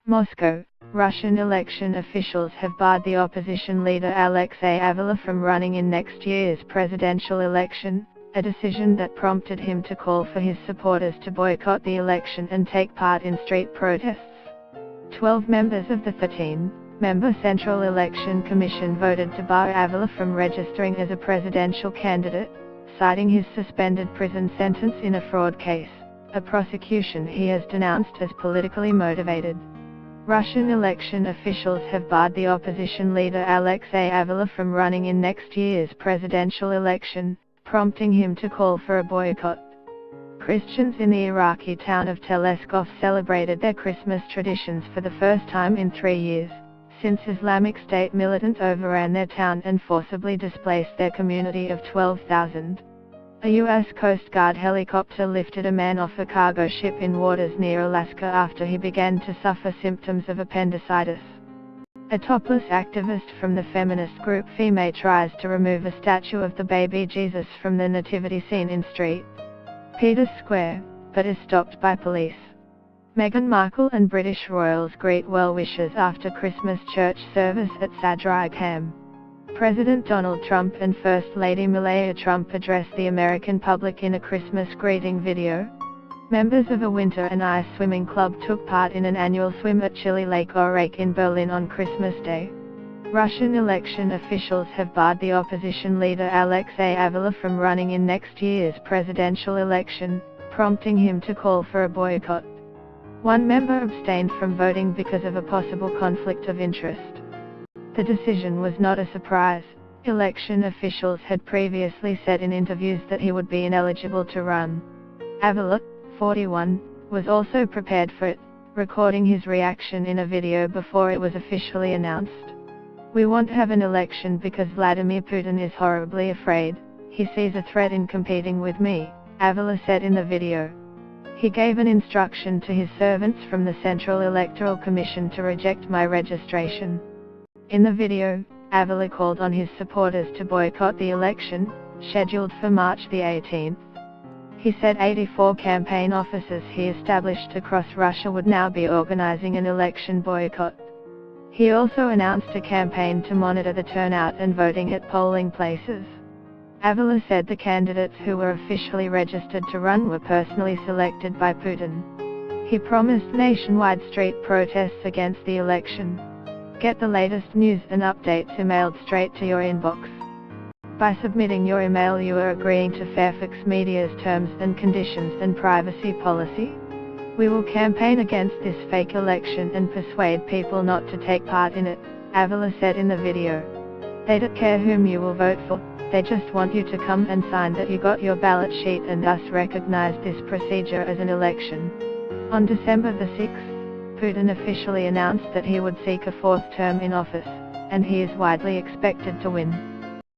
Moscow, Russian election officials have barred the opposition leader Alexei Avila from running in next year's presidential election, a decision that prompted him to call for his supporters to boycott the election and take part in street protests. 12 members of the 13-member Central Election Commission voted to bar Avila from registering as a presidential candidate, citing his suspended prison sentence in a fraud case, a prosecution he has denounced as politically motivated. Russian election officials have barred the opposition leader Alexei Avila from running in next year's presidential election, prompting him to call for a boycott. Christians in the Iraqi town of Teleskov celebrated their Christmas traditions for the first time in 3 years, since Islamic State militants overran their town and forcibly displaced their community of 12,000. A U.S. Coast Guard helicopter lifted a man off a cargo ship in waters near Alaska after he began to suffer symptoms of appendicitis. A topless activist from the feminist group Femme tries to remove a statue of the baby Jesus from the nativity scene in St. Peter's Square, but is stopped by police. Meghan Markle and British royals greet well-wishers after Christmas church service at Sandringham. President Donald Trump and First Lady Melania Trump addressed the American public in a Christmas greeting video. Members of a winter and ice swimming club took part in an annual swim at Chili Lake Orake in Berlin on Christmas Day. Russian election officials have barred the opposition leader Alexei Avila from running in next year's presidential election, prompting him to call for a boycott. One member abstained from voting because of a possible conflict of interest. The decision was not a surprise. Election officials had previously said in interviews that he would be ineligible to run. Avila, 41, was also prepared for it, recording his reaction in a video before it was officially announced. "We won't have an election because Vladimir Putin is horribly afraid. He sees a threat in competing with me," Avila said in the video. He gave an instruction to his servants from the Central Electoral Commission to reject my registration. In the video, Avila called on his supporters to boycott the election, scheduled for March the 18th. He said 84 campaign offices he established across Russia would now be organizing an election boycott. He also announced a campaign to monitor the turnout and voting at polling places. Avila said the candidates who were officially registered to run were personally selected by Putin. He promised nationwide street protests against the election. Get the latest news and updates emailed straight to your inbox. By submitting your email, you are agreeing to Fairfax Media's terms and conditions and privacy policy. We will campaign against this fake election and persuade people not to take part in it, Avila said in the video. They don't care whom you will vote for, they just want you to come and sign that you got your ballot sheet and thus recognize this procedure as an election. On December the 6th, Putin officially announced that he would seek a fourth term in office, and he is widely expected to win.